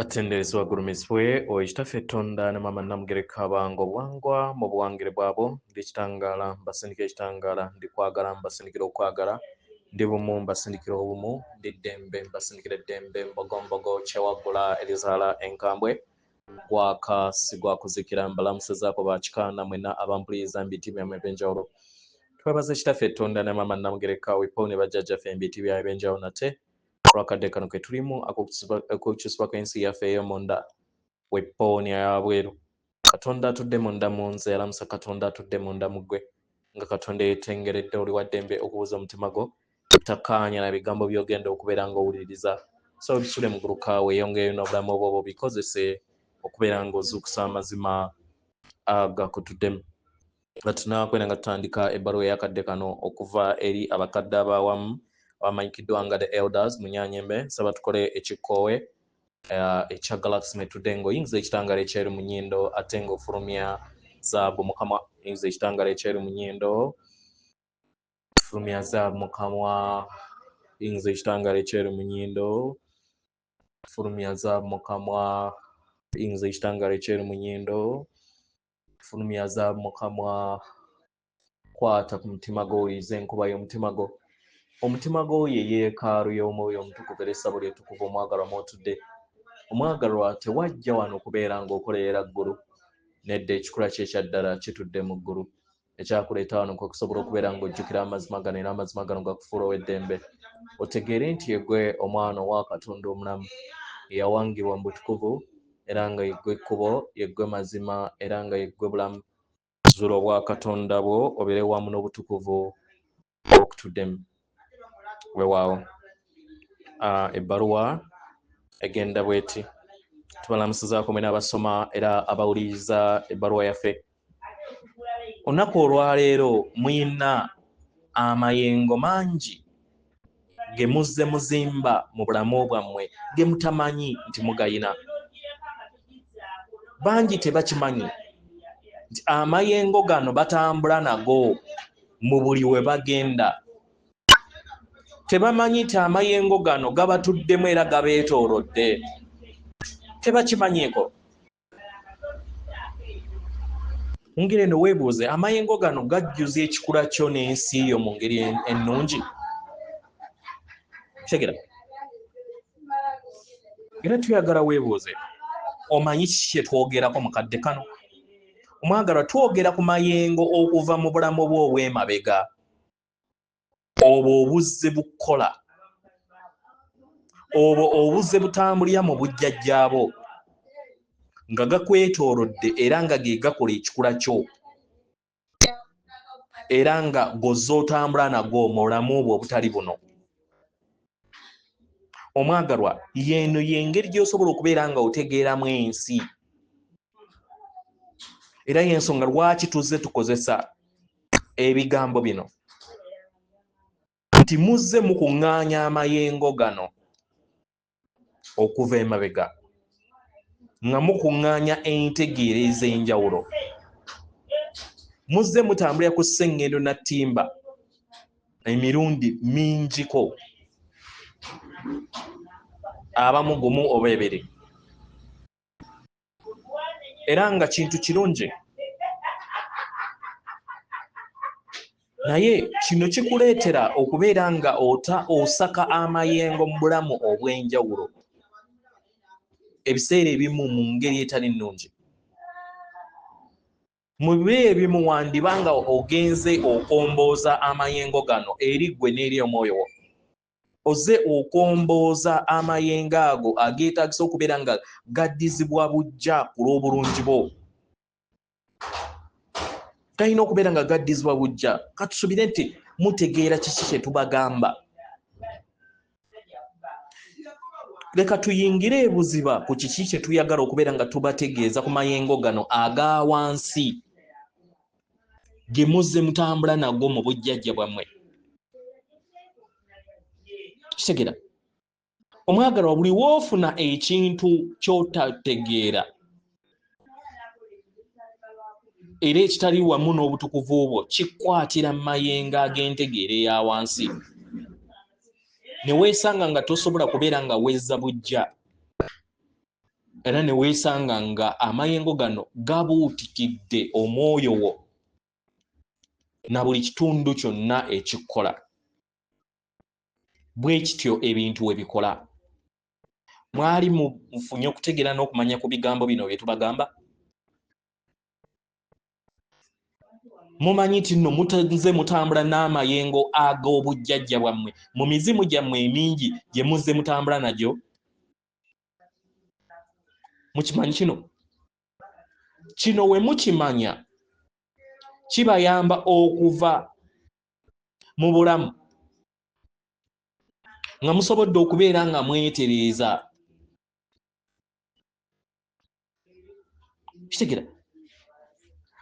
Atenderezwa gulumiswe oekitaffe Tonda ne mama Namugereka abango bwangwa mu buwangire bwabo ndi kitangala mbasindikira ekitangala ndi kwagala mbasindikira okwagala ndi bumu mbasindikira obumu ndi ddembe mbasindikira eddembe mbogombogo kyewagula erizaala enkambwe gwaka sigwakuzikira mbalamusizaako bakikaana mwena abampuliriza mubiti byammwe ebyenjawulo twebaza ekitaffe Tonda ne mama Namugereka wepo ne bajjajjaffe mubiti byabwe ebyenjawulo nate olwakadde kano ke tulimu akukyusibwa kw'ensi yaffe ey'omunda weppooni ayabweru Katonda atudde munda mu nze alamusa Katonda atudde munda mu ggwe nga Katonda yeetengeredde oli wa ddembe okubuuza omutima gwo takkaanya na bigambo by'ogenda okubeera ng'owuliriza so bisule mu ggulu weeyongereyo n'obulamu obwo bikozese okubeera ng'ozuukusa amazima agakutuddemu nga tunaakwera nga tutandika ebbaluwa ey'akadde kano okuva eri abakadde ab'awamu abamanyikiddwa nga the elders Munyanyembe nsaba tukole ekikoowe ekya Galaxy Metudde ng'oyingiza ekitangala ekyeru mu nnyindo ate ng'ofulumya zaabu mu kamwa oyingiza ekitangala ekyeru mu nnyindo fulumya zaabu mu kamwa oyingiza ekitangala ekyeru mu nnyindo fulumya zaabu mu kamwa oyingiza ekitangala ekyeru mu nnyindo fulumya zaabu mu kamwa kwata ku mutima gwo owulirize enkuba y'omutima gwo omutima gwo ye yeekaalu y'omwoyo omutukuvu era essabo ly'ettukuvu omwagalwa mw'otudde omwagalwa tewajja wano okubeera ng'okolerera ggulu nedda ekikula kye ekya ddala kitudde mu ggulu ekyakuleeta wano kwe kusobola okubeera ng'ojjukira amazima gano era amazima gano gakufuula ow'eddembe otegeere nti yeggwe omwana owa Katonda omulamu eyawangibwa mu butukuvu era nga yeggwe ekkubo yeggwe mazima era nga yeggwe bulamu zuula obwa Katonda bwo obeere wamu n'obutukuvu okutuddemu weewaawo ebbaluwa egenda bweti tubalamusizaako mwena abasoma era abawuliriza ebbaluwa yaffe olunaku olwaleero muyina amayengo mangi ge muzze muzimba mu bulamu bwammwe ge mutamanyi nti mugayina bangi tebakimanyi nti amayengo gano batambula nago mu buli we bagenda tebamanyi nti amayengo gano gabatuddemu era gabeetoolodde tebakimanyiiko ngeri eno weebuuze amayengo gano gajjuza ekikula kyo n'ensi yo mu ngeri ennungi tegera era tuyagala weebuuze omanyi kiki kye twogerako mu kadde kano omwagalwa twogera ku mayengo okuva mu bulamu bwo obw'emabega obwo obuzze bukola obwo obuzze butambulira mu bujjajjaabo nga gakwetoolodde era nga ge gakola ekikula kyo era nga gozze otambula nagwo mu bulamu obwo obutali buno omwagalwa yeeno y'engeri gy'osobola okubeera nga otegeeramu ensi era y'ensonga lwaki tuzze tukozesa ebigambo bino nti muzze mukuŋŋaanya amayengo gano okuva emabega nga mukuŋŋaanya entegeera ez'enjawulo muzze mutambulira ku sseŋŋendo na ttimba emirundi mingiko abamu gumu oba ebiri era nga kintu kirungi naye kino kikuleetera okubeera nga osaka amayengo mu bulamu obw'enjawulo ebiseera ebimu mu ngeri etali nnungi mu bibeera ebimu wandiba nga ogenze okombooza amayengo gano eri ggwe n'eri omwoyo wo ozze okombooza amayengo ago ageetagisa okubeera nga gaddizibwa bujja ku lw'obulungi bwo talina okubeera nga gaddizibwa bujja katusubire nti mutegeera kiki kye tubagamba leka tuyingire ebuziba ku kiki kye tuyagala okubeera nga tubategeeza ku mayengo gano aga wansi ge muzze mutambula nago mu bujjajja bwammwe kitegera omwagalwa buli woofuna ekintu ky'otategeera era ekitali wamu n'obutukuvu bwo kikwatira mu mayengo ag'entegeera eya wansi ne weesanga nga tosobola kubeera nga wezza bujja era ne weesanga nga amayengo gano gabuutikidde omwoyo wo na buli kitundu kyonna ekikola. Bwe kityo ebintu we bikola. Mwali mufunye okutegeera n'okumanya ku bigambo bino bye tubagamba? Mumanyi nti nno mutanze mutambula n'amayengo ag'obujjajja bwammwe mu mizimu gyammwe emingi gye muzze mutambula nagyo? Mukimanyi kino? Kino we mukimanya kibayamba okuva mu bulamu nga musobodde okubeera nga mwetereeza. Kitegeera?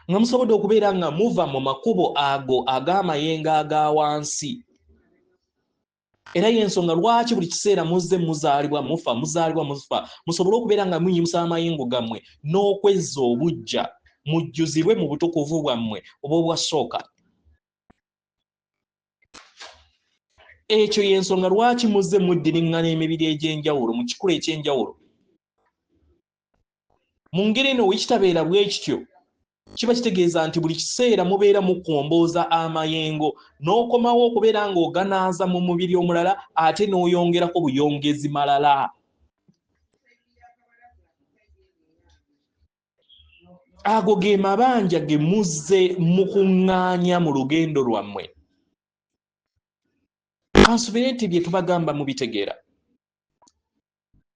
Nga musobodde okubeera nga muva mu makubo ago ag'amayengo aga wansi. Era y'ensonga lwaki buli kiseera muzze muzaalibwa mufa, muzaalibwa mufa, musobole okubeera nga munyimusa amayengo gammwe n'okwezza obujja, mujjuzibwe mu butukuvu bwammwe oba obwasooka. Ekyo y'ensonga lwaki muzze muddiriŋŋana emibiri egy'enjawulo mu kikula eky'enjawulo. Mu ngeri eno wekitabeera bwe kityo, kiba kitegeeza nti buli kiseera mubeera mukombooza amayengo n'okomawo okubeera ng'oganaaza mu mubiri omulala ate n'oyongerako buyongezi malala. Ago ge mabanja ge muzze mukuŋŋaanya mu lugendo lwammwe. Kansubire nti bye tubagamba mubitegeera.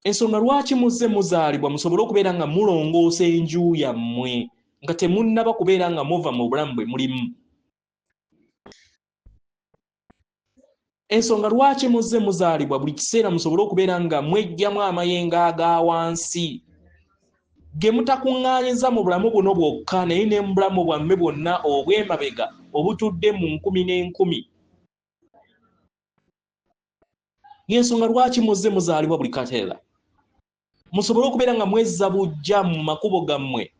Ensonga lwaki muzze muzaalibwa musobole okubeera nga mulongoosa enju yammwe nga temunnaba kubeera nga muva mu bulamu bwe mulimu. Ensonga lwaki muzze muzaalibwa buli kiseera musobole okubeera nga mwejjamu amayengo aga wansi ge mutakuŋŋaanyiza mu bulamu buno bwokka naye ne mu bulamu bwammwe bwonna obw'emabega obutudde mu nkumi n'enkumi. Y'ensonga lwaki muzze muzaalibwa buli kateera musobole okubeera nga mwezza bujja mu makubo gammwe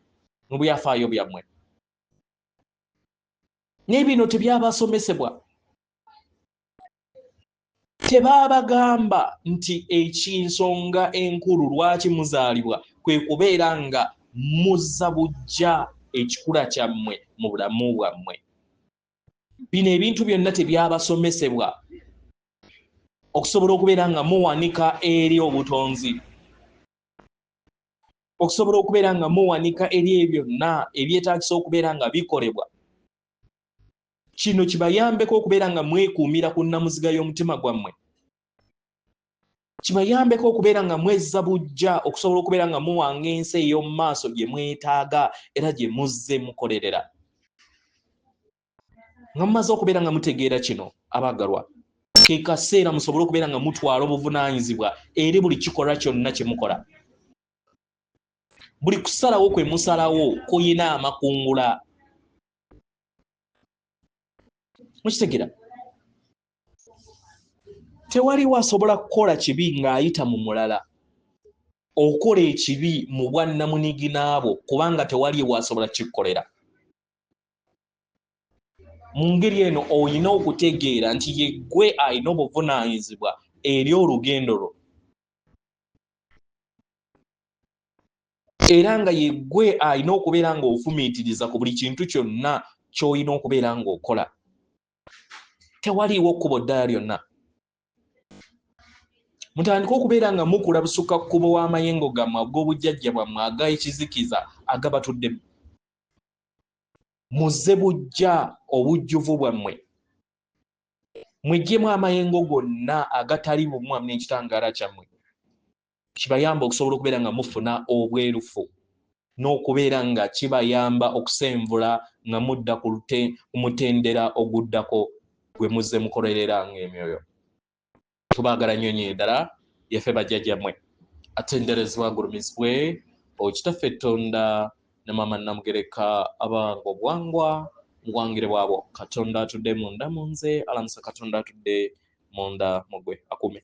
mu byafaayo byammwe. N'ebino tebyabasomesebwa. Tebaabagamba nti ekinsonga enkulu lwaki muzaalibwa kwe kubeera nga muzza bujja ekikula kyammwe mu bulamu bwammwe. Bino ebintu byonna tebyabasomesebwa okusobola okubeera nga muwanika eri obutonzi, okusobola okubeera nga muwanika eri ebyo byonna ebyetaagisa okubeera nga bikolebwa. Kino kibayambeko okubeera nga mwekuumira ku nnamuziga y'omutima gwammwe. Kibayambeko okubeera nga mwezza bujja okusobola okubeera nga muwanga ensi ey'omu maaso gye mwetaaga era gye muzze mukolerera. Nga mumaze okubeera nga mutegeera kino abaagalwa, ke kaseera musobole okubeera nga mutwala obuvunaanyizibwa eri buli kikolwa kyonna kye mukola. Buli kusalawo kwe musalawo kuyina amakungula. Mukitegeera? Tewaliwo asobola kukola kibi ng'ayita mu mulala, okola ekibi mu bwannamunigi n'abo kubanga tewaliwo asobola kikkolera. Mu ngeri eno oyina okutegeera nti ye ggwe alina obuvunaanyizibwa eri olugendo lwo, era nga ye ggwe alina okubeera ng'ofumiitiriza ku buli kintu kyonna ky'olina okubeera ng'okola. Tewaliwo kkubo ddala lyonna. Mutandike okubeera nga mukula busukka kkubo w'amayengo gammwe ag'obujjajja bwammwe ag'ekizikiza agabatuddemu. Muzze bujja obujjuvu bwammwe, mweggyemu amayengo gonna agatali bumu wamu n'ekitangaala kyammwe. Kibayamba okusobola okubeera nga mufuna obwerufu n'okubeera nga kibayamba okusenvula nga mudda ku mutendera oguddako gwe muzze mukolerera ng'emyoyo. Tubaagala nnyo nnyo ddala yaffe bajjajjammwe atenderezebwa agulumizibwe Kitaffe Tonda ne Maama Namugereka abanga obwangwa mu bwangire bwabo. Katonda atudde munda mu nze, alamusa Katonda atudde munda mu gwe. Akume.